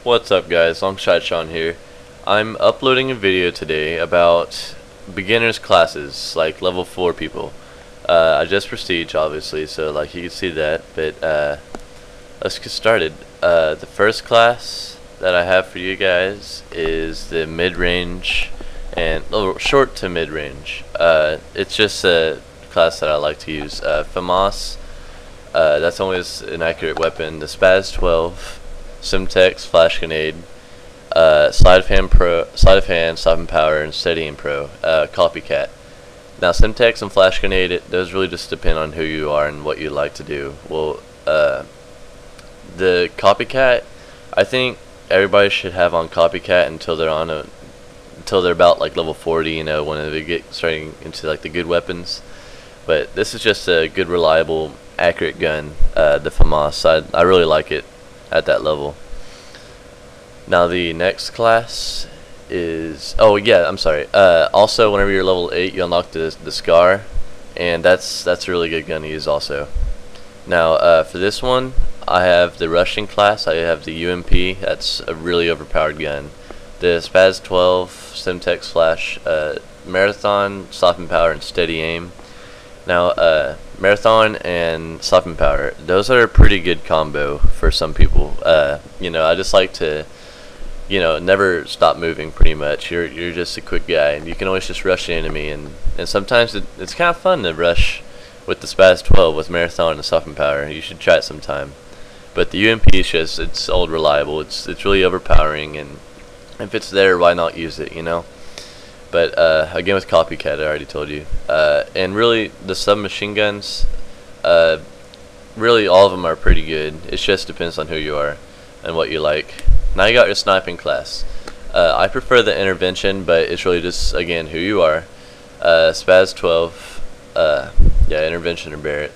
What's up guys, Longshot Sean here. I'm uploading a video today about beginners classes, like level 4 people. I just prestige obviously, so like you can see that, but let's get started. The first class that I have for you guys is the mid-range and short to mid-range. It's just a class that I like to use. FAMAS, that's always an accurate weapon. The Spaz 12, Simtex, Flash Grenade, Sleight of Hand, Stopping Power, and Steady and Pro, Copycat. Now Simtex and Flash Grenade, those really just depend on who you are and what you like to do. Well, the Copycat, I think everybody should have on Copycat until they're about like level 40, you know, when they get starting into like the good weapons. But this is just a good, reliable, accurate gun, the FAMAS. I really like it at that level. Now the next class is, oh yeah, I'm sorry. Also, whenever you're level 8, you unlock the Scar, and that's a really good gun to use also. Now for this one, I have the Rushing class. I have the UMP. That's a really overpowered gun. The Spaz 12, Simtex Flash, Marathon, Stopping Power, and Steady Aim. Now, Marathon and Stopping Power, those are a pretty good combo for some people. You know, I just like to, you know, never stop moving pretty much. You're just a quick guy, and you can always just rush the enemy, and sometimes it's kind of fun to rush with the Spaz 12 with Marathon and Stopping Power. You should try it sometime. But the UMP is just, it's old reliable. It's really overpowering, and if it's there, why not use it, you know? But again, with Copycat, I already told you. And really, the submachine guns, really all of them are pretty good. It just depends on who you are and what you like. Now you got your sniping class. I prefer the intervention, but it's really just, again, who you are. Spaz 12, yeah, intervention or Barrett.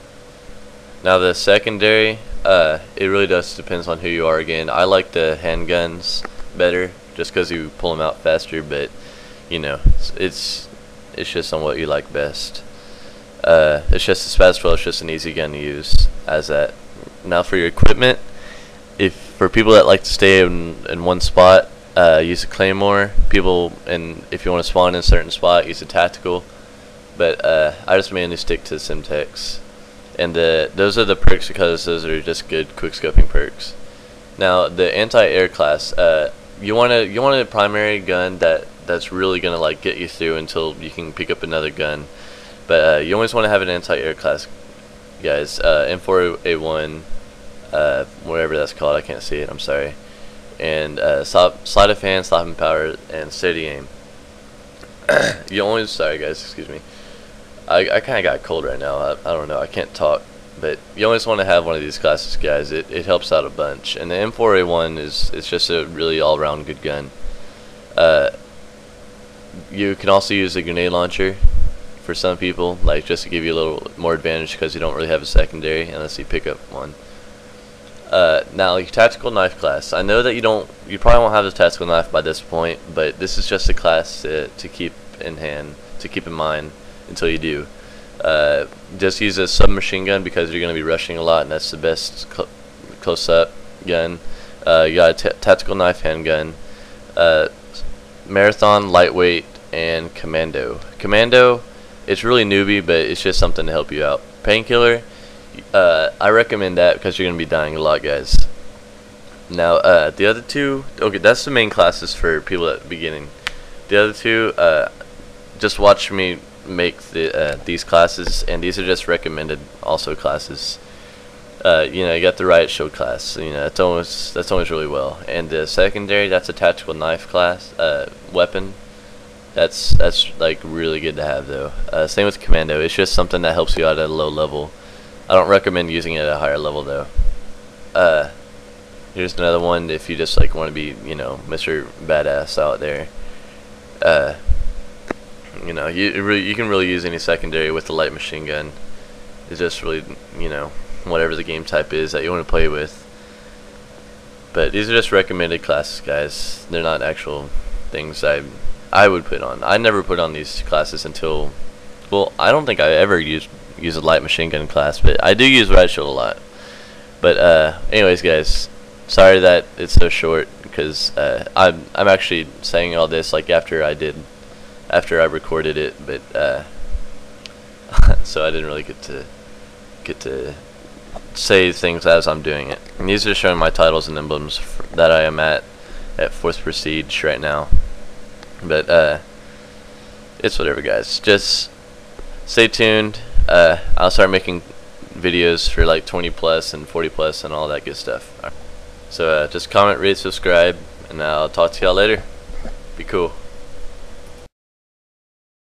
Now the secondary, it really does depends on who you are again. I like the handguns better, just because you pull them out faster, but you know, it's just on what you like best. It's just the Spaz 12 is just an easy gun to use as that. Now for your equipment, for people that like to stay in one spot, use a Claymore. And if you want to spawn in a certain spot, use a tactical. But I just mainly stick to Simtex. And those are the perks because those are just good quick scoping perks. Now the anti-air class, you want a primary gun that's really gonna like get you through until you can pick up another gun. But you always want to have an anti-air class, guys. M4A1, whatever that's called, I can't see it, I'm sorry. And Sleight of Hand, Stopping Power, and Steady Aim. Sorry guys, excuse me. I kind of got cold right now. I don't know, I can't talk. But you always want to have one of these classes, guys. It helps out a bunch. And the M4A1 it's just a really all-around good gun. You can also use a grenade launcher for some people, like just to give you a little more advantage because you don't really have a secondary unless you pick up one. Now your tactical knife class. I know that you probably won't have the tactical knife by this point, but this is just a class to keep in mind until you do. Just use a submachine gun because you're going to be rushing a lot, and that's the best close-up gun. You got a tactical knife handgun, Marathon, lightweight, and commando. Commando, it's really newbie, but it's just something to help you out. Painkiller, I recommend that because you're going to be dying a lot, guys. Now the other two, okay, that's the main classes for people at the beginning. The other two, just watch me make these classes, and these are just recommended also classes. You know, you got the riot shield class, you know, that's always really well. And the secondary, that's a tactical knife class, weapon. That's like really good to have though. Same with commando. It's just something that helps you out at a low level. I don't recommend using it at a higher level though. Here's another one if you just like want to be, you know, Mr. Badass out there. You know, you can really use any secondary with the light machine gun. It's just really, you know, whatever the game type is that you want to play with. But these are just recommended classes, guys. They're not actual things I would put on. I never put on these classes until, well, I don't think I ever use a light machine gun class, but I do use riot shield a lot. But anyways, guys, Sorry that it's so short, because I'm actually saying all this like after I recorded it, but so I didn't really get to say things as I'm doing it. And these are showing my titles and emblems that I am at 4th Prestige right now. But it's whatever, guys. Just stay tuned. I'll start making videos for like 20 plus and 40 plus and all that good stuff. So just comment, rate, subscribe, and I'll talk to y'all later. Be cool.